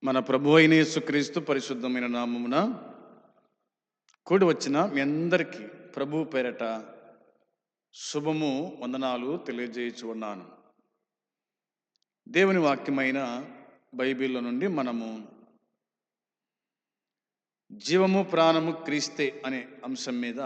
మన ప్రభు అయిన యేసుక్రీస్తు పరిశుద్ధమైన నామమున కూడి వచ్చిన మీ అందరికీ ప్రభు పేరట శుభము వందనాలు తెలియజేయచ్చు ఉన్నాను. దేవుని వాక్యమైన బైబిల్లో నుండి మనము జీవము ప్రాణము క్రీస్తే అనే అంశం మీద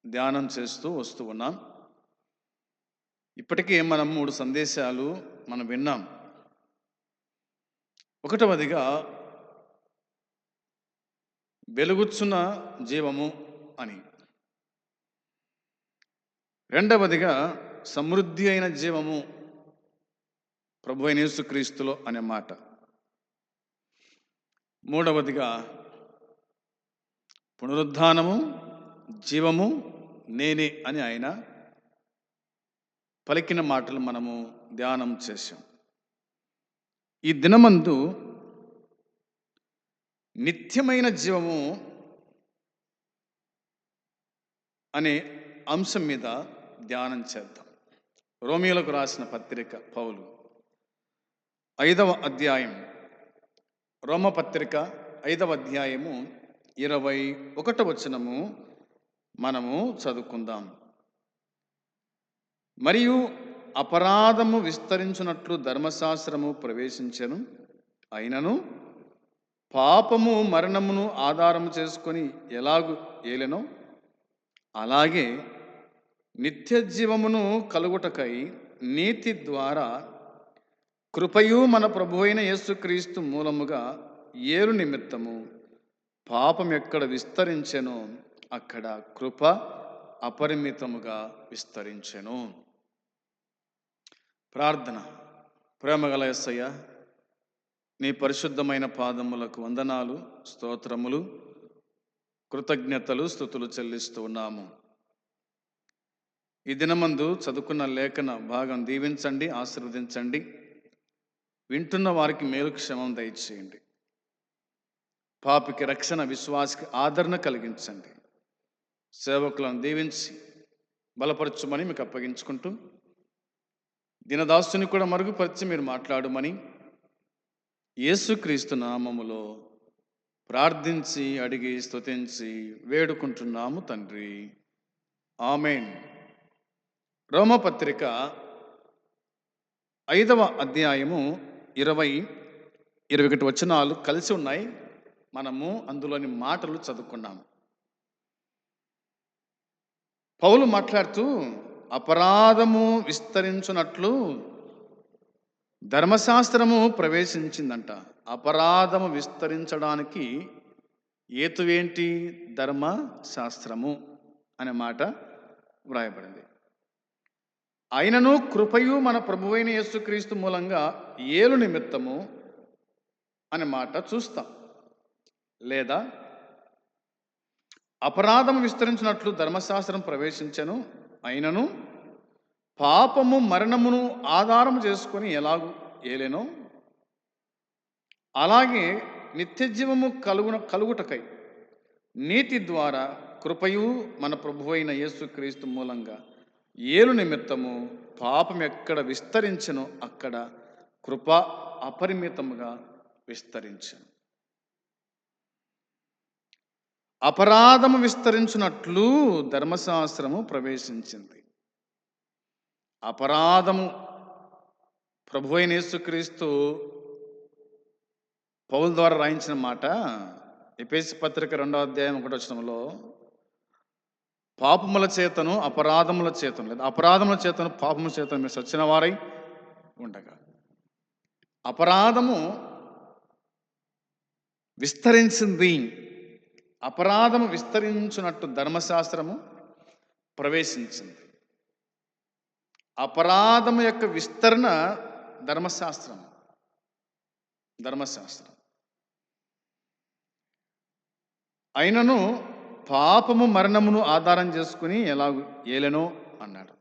ధ్యానం చేస్తూ వస్తూ ఉన్నాం. ఇప్పటికే మనం 3 సందేశాలు మనం విన్నాం. ఒకటవదిగా వెలుగుచున్న జీవము అని, రెండవదిగా సమృద్ధి అయిన జీవము ప్రభు అయిన యేసుక్రీస్తులో అనే మాట, మూడవదిగా పునరుద్ధానము జీవము నేనే అని ఆయన పలికిన మాటలు మనము ధ్యానం చేశాం. ఈ దినమందు నిత్యమైన జీవము అనే అంశం మీద ధ్యానం చేద్దాం. రోమియోలకు రాసిన పత్రిక పౌలు 5వ అధ్యాయం, రోమపత్రిక 5వ అధ్యాయము 21వ వచనము మనము చదువుకుందాం. మరియు అపరాధము విస్తరించునట్లు ధర్మశాస్త్రము ప్రవేశించెను, అయినను పాపము మరణమును ఆధారము చేసుకొని ఎలాగు ఏలెనో అలాగే నిత్య జీవమును కలుగుటకై నీతి ద్వారా కృపయు మన ప్రభు అయిన యేసుక్రీస్తు మూలముగా ఏలు నిమిత్తము పాపం ఎక్కడ విస్తరించెనో అక్కడ కృప అపరిమితముగా విస్తరించెను. ప్రార్థన. ప్రేమగల యేసయ్య, నీ పరిశుద్ధమైన పాదములకు వందనాలు, స్తోత్రములు, కృతజ్ఞతలు, స్తుతులు చెల్లిస్తూ ఉన్నాము. ఈ దినమందు చదువుకున్న లేఖన భాగం దీవించండి, ఆశీర్వదించండి. వింటున్న వారికి మేలు క్షేమం దయచేయండి. పాపికి రక్షణ, విశ్వాసకి ఆదరణ కలిగించండి. సేవకులను దీవించి బలపరచుమని మీకు అప్పగించుకుంటూ, దినదాసుని కూడా మరుగుపరిచి మీరు మాట్లాడమని యేసుక్రీస్తు నామములో ప్రార్థించి అడిగి స్తుతించి వేడుకుంటున్నాము తండ్రి, ఆమేన్. రోమపత్రిక 5వ అధ్యాయము 20-21 వచనాలు కలిసి ఉన్నాయి. మనము అందులోని మాటలు చదువుకున్నాము. పౌలు మాట్లాడుతూ అపరాధము విస్తరించునట్లు ధర్మశాస్త్రము ప్రవేశించిందంట. అపరాధము విస్తరించడానికి హేతువేంటి? ధర్మశాస్త్రము అనే మాట వ్రాయబడింది. అయినను కృపయు మన ప్రభువైన యేసుక్రీస్తు మూలంగా ఏలు నిమిత్తము అనే మాట చూస్తాం. లేదా అపరాధము విస్తరించినట్లు ధర్మశాస్త్రం ప్రవేశించెను, అయినను పాపము మరణమును ఆధారము చేసుకొని ఎలాగూ ఏలెనో అలాగే నిత్యజీవము కలుగుటకై నీతి ద్వారా కృపయు మన ప్రభువైన యేసుక్రీస్తు మూలంగా ఏలు నిమిత్తము పాపం ఎక్కడ విస్తరించెనో అక్కడ కృప అపరిమితముగా విస్తరించెను. అపరాధము విస్తరించినట్లు ధర్మశాస్త్రము ప్రవేశించింది. అపరాధము ప్రభు అయిన యేసుక్రీస్తు పౌలు ద్వారా రాయించిన మాట. ఎఫెసీ పత్రిక 2వ అధ్యాయం 1వ వచనంలో పాపముల చేతను అపరాధముల చేతను, లేదా అపరాధముల చేతను పాపముల చేతను మీరు సచ్చిన వారై ఉండగా, అపరాధము విస్తరించింది. అపరాధము విస్తరించున్నట్టు ధర్మశాస్త్రము ప్రవేశించింది. అపరాధము యొక్క విస్తరణ ధర్మశాస్త్రం. అయినను పాపము మరణమును ఆధారం చేసుకుని ఎలా ఏలెనో అన్నాడు.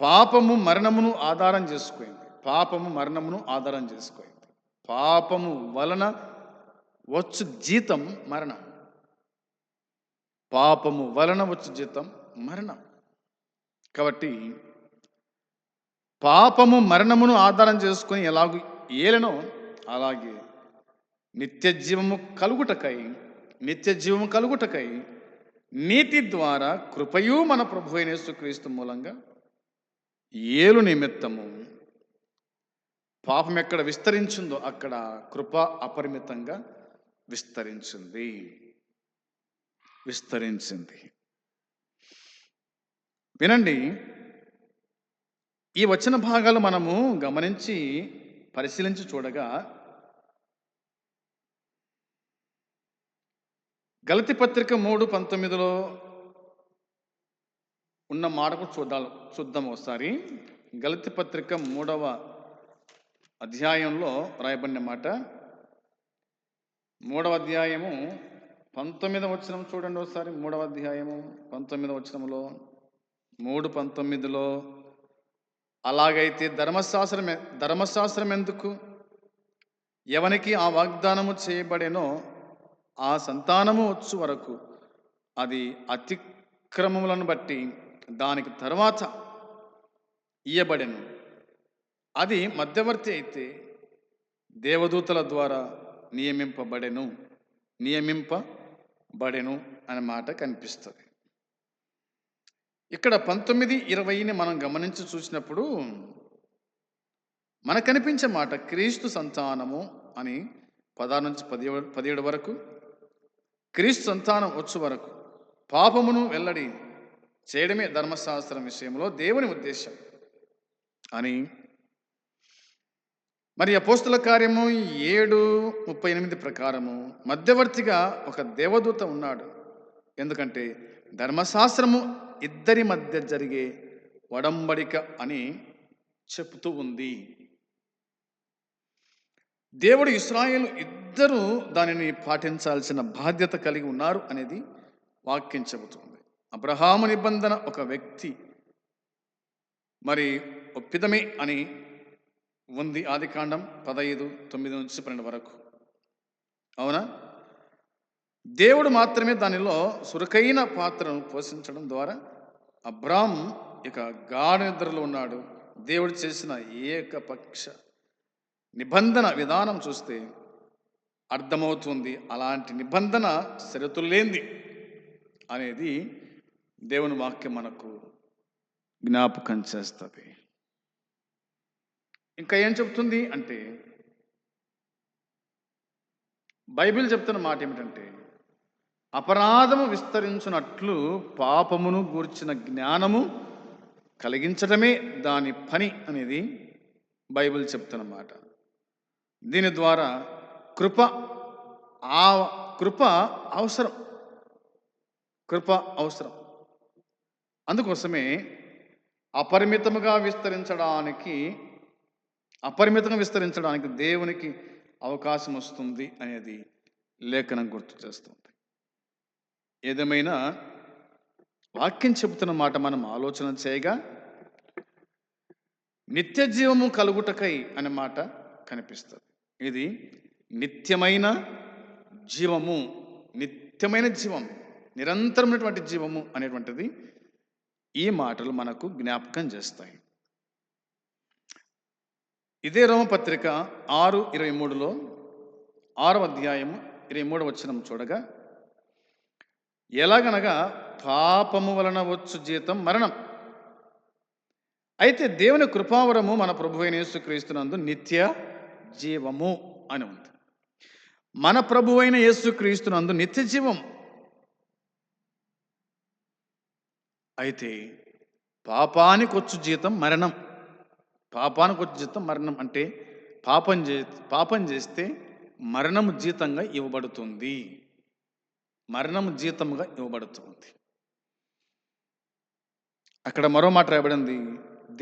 పాపము మరణమును ఆధారం చేసుకుంది. పాపము వలన వచ్చు జీతం మరణం. కాబట్టి పాపము మరణమును ఆధారం చేసుకొని ఎలాగూ ఏలెనో అలాగే నిత్య జీవము కలుగుటకై నిత్య జీవము కలుగుటకై నీతి ద్వారా కృపయు మన ప్రభు అయిన యేసుక్రీస్తు మూలంగా ఏలు నిమిత్తము పాపం ఎక్కడ విస్తరించిందో అక్కడ కృప అపరిమితంగా విస్తరించింది. వినండి, ఈ వచన భాగాలు మనము గమనించి పరిశీలించి చూడగా గలతీ పత్రిక 3:19 ఉన్న మాటకు చూద్దాం ఒకసారి. గలతీ పత్రిక 3వ అధ్యాయంలో రాయబడిన మాట, 3వ అధ్యాయము 19వ వచనం చూడండి ఒకసారి. 3వ అధ్యాయము 19వ వచనంలో 3:19 అలాగైతే ధర్మశాస్త్రం ఎందుకు? ఎవనికి ఆ వాగ్దానము చేయబడేనో ఆ సంతానము వచ్చు వరకు అది అతిక్రమములను బట్టి దానికి తర్వాత ఇయ్యబడెను. అది మధ్యవర్తి అయితే దేవదూతల ద్వారా నియమింపబడెను అనే మాట కనిపిస్తుంది. ఇక్కడ 19-20ని మనం గమనించి చూసినప్పుడు మనకు కనిపించే మాట క్రీస్తు సంతానము అని 16-17 వరకు, క్రీస్తు సంతానం వచ్చు వరకు పాపమును వెల్లడి చేయడమే ధర్మశాస్త్రం విషయంలో దేవుని ఉద్దేశం అని. మరి అపోస్తుల కార్యము 7:38 ప్రకారము మధ్యవర్తిగా ఒక దేవదూత ఉన్నాడు. ఎందుకంటే ధర్మశాస్త్రము ఇద్దరి మధ్య జరిగే ఒడంబడిక అని చెబుతూ ఉంది. దేవుడు ఇశ్రాయేలు ఇద్దరు దానిని పాటించాల్సిన బాధ్యత కలిగి ఉన్నారు అనేది వాక్యం చెబుతుంది. అబ్రహాము నిబంధన ఒక వ్యక్తి మరి ఒప్పిదమే అని ఉంది, ఆదికాండం 15:9-12 వరకు. అవునా? దేవుడు మాత్రమే దానిలో సురకైన పాత్రను పోషించడం ద్వారా అబ్రాహాము ఇక గాఢ నిద్రలో ఉన్నాడు. దేవుడు చేసిన ఏకపక్ష నిబంధన విధానం చూస్తే అర్థమవుతుంది అలాంటి నిబంధన షరతులేంది అనేది దేవుని వాక్యం మనకు జ్ఞాపకం చేస్తుంది. ఇంకా ఏం చెప్తుంది అంటే, బైబిల్ చెప్తున్న మాట ఏమిటంటే, అపరాధము విస్తరించునట్లు పాపమును గూర్చిన జ్ఞానము కలిగించడమే దాని పని అనేది బైబిల్ చెప్తున్న మాట. దీని ద్వారా కృప అవసరం. అందుకోసమే అపరిమితంగా విస్తరించడానికి దేవునికి అవకాశం వస్తుంది అనేది లేఖనం గుర్తు చేస్తుంది. ఏదేమైనా వాక్యం చెబుతున్న మాట మనం ఆలోచన చేయగా నిత్య జీవము కలుగుటకై అనే మాట కనిపిస్తుంది. ఇది నిత్యమైన జీవము, నిరంతరమైనటువంటి జీవము అనేటువంటిది ఈ మాటలు మనకు జ్ఞాపకం చేస్తాయి. ఇదే రోమపత్రిక 6:23 6వ అధ్యాయము 23వ వచనం చూడగా, ఎలాగనగా పాపము వలన వచ్చు జీతం మరణం, అయితే దేవుని కృపావరము మన ప్రభువైన యేసుక్రీస్తునందు నిత్య జీవము అని ఉంది. మన ప్రభువైన యేసుక్రీస్తునందు నిత్య జీవం. అయితే పాపానికి వచ్చు జీతం మరణం. అంటే పాపం చేస్తే మరణము జీతంగా ఇవ్వబడుతుంది. అక్కడ మరో మాట రాయబడింది,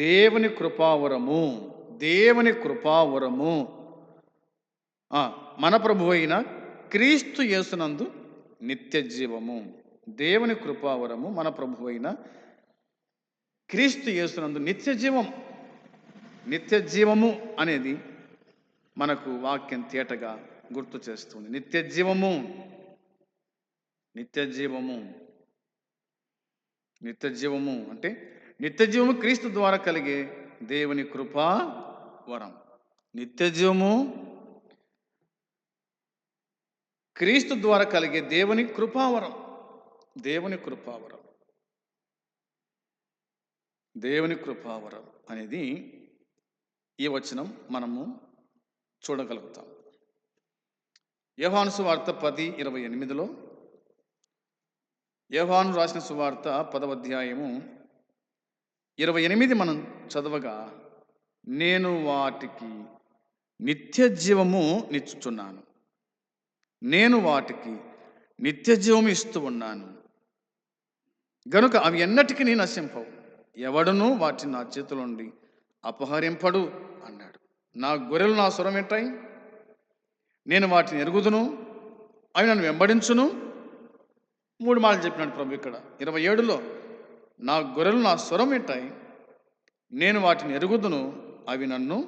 దేవుని కృపావరము మన ప్రభు అయిన క్రీస్తు యేసునందు నిత్య జీవము. దేవుని కృపావరము మన ప్రభు అయిన క్రీస్తు యేసునందు నిత్య జీవము అనేది మనకు వాక్యం తేటగా గుర్తు చేస్తుంది. నిత్య జీవము అంటే నిత్య జీవము క్రీస్తు ద్వారా కలిగే దేవుని కృపా వరం. నిత్య జీవము క్రీస్తు ద్వారా కలిగే దేవుని కృపావరం. దేవుని కృపావరం, దేవుని కృపావరం అనేది ఈ వచనం మనము చూడగలుగుతాం. యోహాను సువార్త 10:28లో, యోహాను రాసిన సువార్త 10వ అధ్యాయము 28 మనం చదవగా, నేను వాటికి నిత్య జీవము నిచ్చుచున్నాను, నేను వాటికి నిత్య జీవము ఇస్తూ ఉన్నాను గనుక అవి ఎన్నటికీ నశింపవు, ఎవడునూ వాటిని నా చేతిలో నుండి అపహరింపడు అన్నాడు. నా గొర్రెలు నా స్వరం వింటాయి, నేను వాటిని ఎరుగుదును, అవి నన్ను వెంబడించును. 3 మాటలు చెప్పినాడు ప్రభు ఇక్కడ 27లో. నా గొర్రెలు నా స్వరం వింటాయి, నేను వాటిని ఎరుగుదును, అవి నన్ను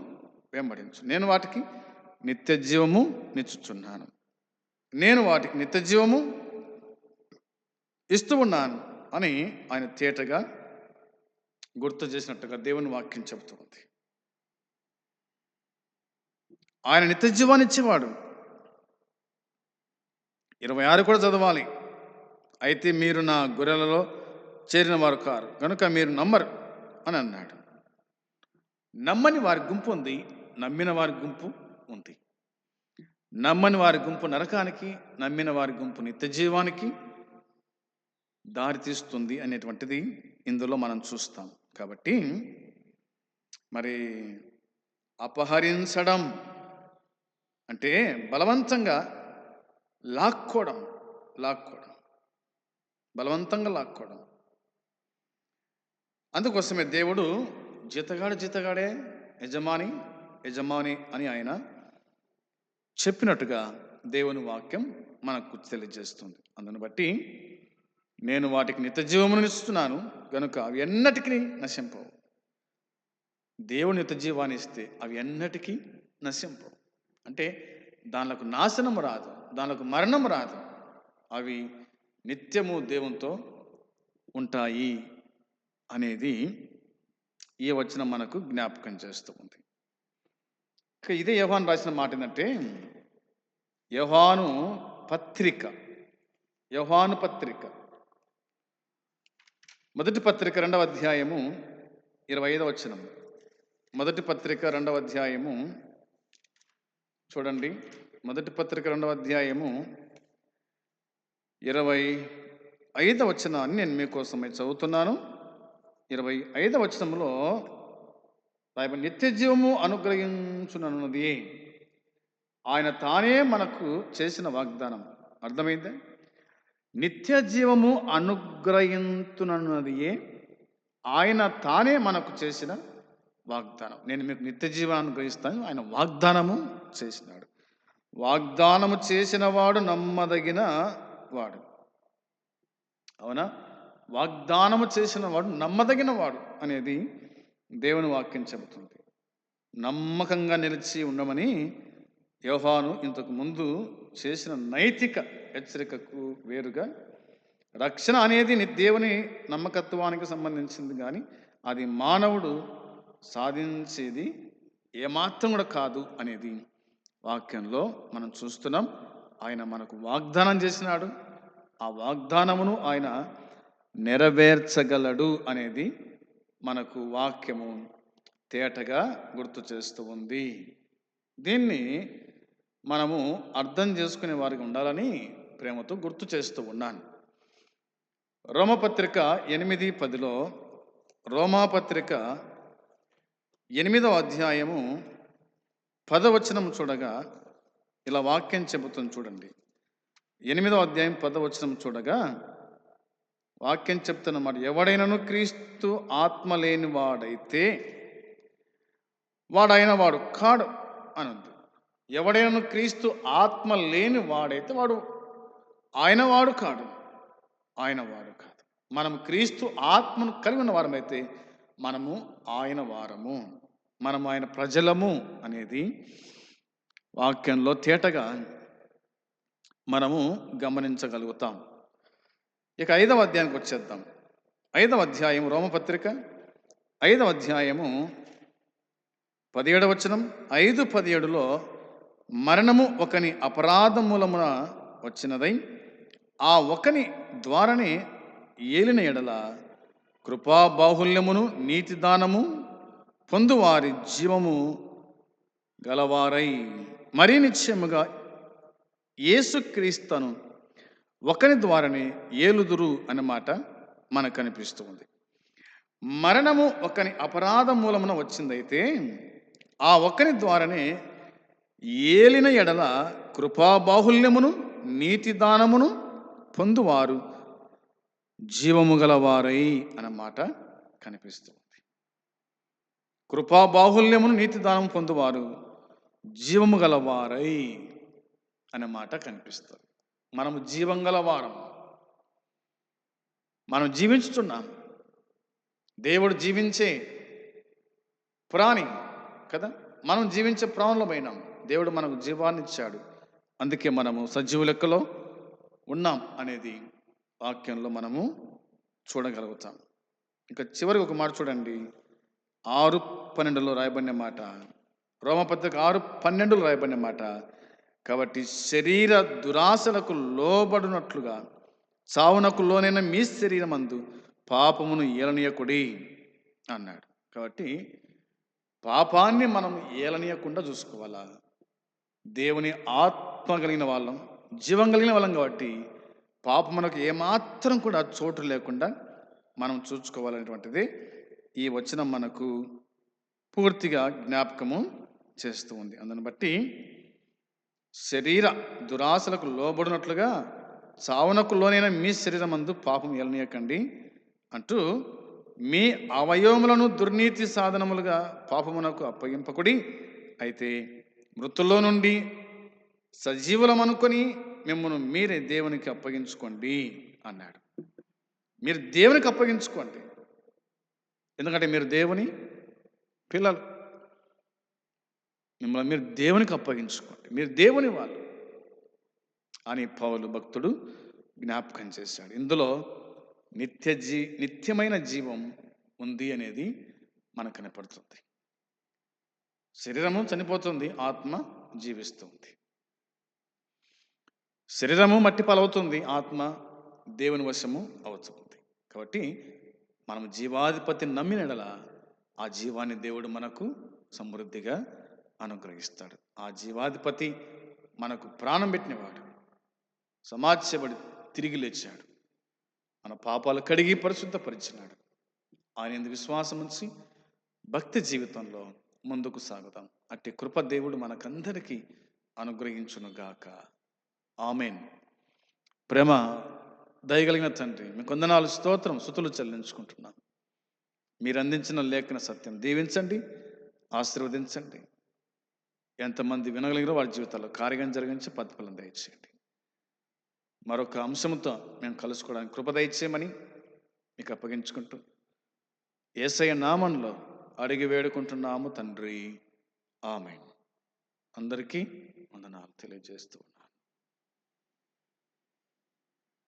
వెంబడించు. నేను వాటికి నిత్య జీవము నిచ్చుచున్నాను, నేను వాటికి నిత్య జీవము ఇస్తూ ఉన్నాను అని ఆయన తేటగా గుర్తు చేసినట్టుగా దేవుని వాక్యం చెబుతూ ఉంది. ఆయన నిత్య జీవాన్ని ఇచ్చేవాడు. 26 కూడా చదవాలి. అయితే మీరు నా గొర్రెలలో చేరిన వారు కారు కనుక మీరు నమ్మరు అని అన్నాడు. నమ్మని వారి గుంపు ఉంది, నమ్మిన వారి గుంపు ఉంది. నమ్మని వారి గుంపు నరకానికి, నమ్మిన వారి గుంపు నిత్య జీవానికి దారితీస్తుంది అనేటువంటిది ఇందులో మనం చూస్తాం. కాబట్టి మరి అపహరించడం అంటే బలవంతంగా లాక్కోవడం, బలవంతంగా లాక్కోవడం. అందుకోసమే దేవుడు జీతగాడే యజమాని అని ఆయన చెప్పినట్టుగా దేవుని వాక్యం మనకు తెలియజేస్తుంది. అందును బట్టి నేను వాటికి నిత్య జీవమును ఇస్తున్నాను గనుక అవి ఎన్నటికీ నశింపవు. దేవుని నిత్య జీవాన్ని ఇస్తే అవి ఎన్నటికీ నశింపవు. అంటే దానిలకు నాశనం రాదు, దానిలకు మరణం రాదు, అవి నిత్యము దేవునితో ఉంటాయి అనేది ఈ వచనం మనకు జ్ఞాపకం చేస్తూ ఉంది. ఇక ఇదే యోహాను రాసిన మాట ఏంటంటే, యోహాను పత్రిక మొదటి పత్రిక 2వ అధ్యాయము 25వ వచనం. మొదటి పత్రిక 2వ అధ్యాయము చూడండి. మొదటి పత్రిక 2వ అధ్యాయము 25వ వచనాన్ని నేను మీకోసమై చదువుతున్నాను. 25వ వచనంలో నిత్య జీవము అనుగ్రహించునన్నది ఆయన తానే మనకు చేసిన వాగ్దానం. అర్థమైందా? నిత్య జీవము అనుగ్రహించునన్నది ఆయన తానే మనకు చేసిన వాగ్దానం. నేను మీకు నిత్య జీవాన్ని అనుగ్రహిస్తాను, ఆయన వాగ్దానము చేసినాడు. వాగ్దానము చేసిన వాడు నమ్మదగిన వాడు. అవునా? వాగ్దానము చేసిన వాడు నమ్మదగిన వాడు అనేది దేవుని వాక్యం చెబుతుంది. నమ్మకంగా నిలిచి ఉండమని యోహాను ఇంతకు ముందు చేసిన నైతిక హెచ్చరికకు వేరుగా, రక్షణ అనేది దేవుని నమ్మకత్వానికి సంబంధించింది, కానీ అది మానవుడు సాధించేది ఏమాత్రం కూడా కాదు అనేది వాక్యంలో మనం చూస్తున్నాం. ఆయన మనకు వాగ్దానం చేసినాడు, ఆ వాగ్దానమును ఆయన నెరవేర్చగలడు అనేది మనకు వాక్యము తేటగా గుర్తు చేస్తూ ఉంది. దీన్ని మనము అర్థం చేసుకునే వారికి ఉండాలని ప్రేమతో గుర్తు చేస్తూ ఉన్నాను. రోమపత్రిక 8:10లో, రోమాపత్రిక 8వ అధ్యాయము 10వ వచనం చూడగా ఇలా వాక్యం చెబుతుంది. చూడండి, 8వ అధ్యాయం 10వ వచనం చూడగా వాక్యం చెప్తున్నమాట, ఎవడైనను క్రీస్తు ఆత్మ లేని వాడైతే వాడైన వాడు కాడు అని ఉంది. ఎవడైనా క్రీస్తు ఆత్మ లేని వాడైతే వాడు ఆయన వాడు కాదు. మనం క్రీస్తు ఆత్మను కలిగి ఉన్న వారమైతే మనము ఆయన వారము, మనము ఆయన ప్రజలము అనేది వాక్యంలో తేటగా మనము గమనించగలుగుతాం. ఇక 5వ అధ్యాయానికి వచ్చేద్దాం. 5వ అధ్యాయం రోమపత్రిక 5వ అధ్యాయము 17వ వచనం 5:17లో మరణము ఒకని అపరాధ మూలమున వచ్చినదై ఆ ఒకని ద్వారానే ఏలిన ఎడల కృపా బాహుల్యమును నీతి దానము పొందువారి జీవము గలవారై మరీ నిశ్చయముగా యేసుక్రీస్తును ఒకని ద్వారానే ఏలుదురు అన్నమాట మనకు కనిపిస్తూ ఉంది. మరణము ఒకని అపరాధ మూలమున వచ్చిందైతే ఆ ఒకని ద్వారానే ఏలిన ఎడల కృపాబాహుల్యమును నీతి దానమును పొందువారు జీవము గలవారై అన్నమాట కనిపిస్తుంది. కృపాబాహుల్యమును నీతి దానము పొందువారు జీవము గలవారై అన్నమాట కనిపిస్తుంది. మనము జీవం గలవారం, మనం జీవించుతున్నాం. దేవుడు జీవించే ప్రాణి కదా, మనం జీవించే ప్రాణులం అయినాం. దేవుడు మనకు జీవాన్ని ఇచ్చాడు, అందుకే మనము సజీవ లెక్కలో ఉన్నాం అనేది వాక్యంలో మనము చూడగలుగుతాం. ఇంకా చివరికి ఒక మాట చూడండి, 6:12లో రాయబడిన మాట, రోమపత్రిక 6:12లో రాయబడిన మాట, కాబట్టి శరీర దురాశలకు లోబడినట్లుగా చావునకు లోనైన మీ శరీరమందు పాపమును ఏలనీయకుడి అన్నాడు. కాబట్టి పాపాన్ని మనం ఏలనీయకుండా చూసుకోవాలా. దేవుని ఆత్మ కలిగిన వాళ్ళం, జీవం కలిగిన వాళ్ళం కాబట్టి పాపమునకు ఏమాత్రం కూడా చోటు లేకుండా మనం చూసుకోవాలనేటువంటిది ఈ వచనం మనకు పూర్తిగా జ్ఞాపకము చేస్తూ ఉంది. అందుని బట్టి శరీర దురాశలకు లోబడినట్లుగా చావునకు లోనైన మీ శరీరమందు పాపం ఏలనీయకండి అంటూ, మీ అవయవములను దుర్నీతి సాధనములుగా పాపమునకు అప్పగింపకుడి, అయితే మృతుల్లో నుండి సజీవులమనుకొని మిమ్మల్ని మీరే దేవునికి అప్పగించుకోండి అన్నాడు. మీరు దేవునికి అప్పగించుకోండి, ఎందుకంటే మీరు దేవుని పిల్లలు. మిమ్మల్ని మీరు దేవునికి అప్పగించుకోండి, మీరు దేవుని వాళ్ళు అని పౌలు భక్తుడు జ్ఞాపకం చేశాడు. ఇందులో నిత్యమైన జీవం ఉంది అనేది మనకు కనపడుతుంది. శరీరము చనిపోతుంది, ఆత్మ జీవిస్తుంది. శరీరము మట్టి పాలవుతుంది, ఆత్మ దేవుని వశము అవుతుంది. కాబట్టి మనం జీవాధిపతిని నమ్మినడల ఆ జీవాన్ని దేవుడు మనకు సమృద్ధిగా అనుగ్రహిస్తాడు. ఆ జీవాధిపతి మనకు ప్రాణం పెట్టినవాడు, సమాజబడి తిరిగి లేచాడు, మన పాపాలు కడిగి పరిశుద్ధపరిచినాడు. ఆయన యందు విశ్వాసం ఉంచి భక్తి జీవితంలో ముందుకు సాగుతాం. అట్టి కృప దేవుడు మనకందరికీ అనుగ్రహించునుగాక. ఆమెన్. ప్రేమ దయగలిగిన తండ్రి, మీ కొందనాలు స్తోత్రం స్తుతులు చెల్లించుకుంటున్నాం. మీరు అందించిన లేఖన సత్యం దీవించండి, ఆశీర్వదించండి. ఎంతమంది వినగలిగినో వారి జీవితాల్లో కార్యం జరిగించి ప్రతిఫలం దయచేయండి. మరొక అంశంతో మేము కలుసుకోవడానికి కృప దయచేయమని మీకు అప్పగించుకుంటూ యేసయ్య నామంలో అడిగి వేడుకుంటున్నాము తండ్రి. ఆమేన్. అందరికీ వందనాలు తెలియజేస్తూ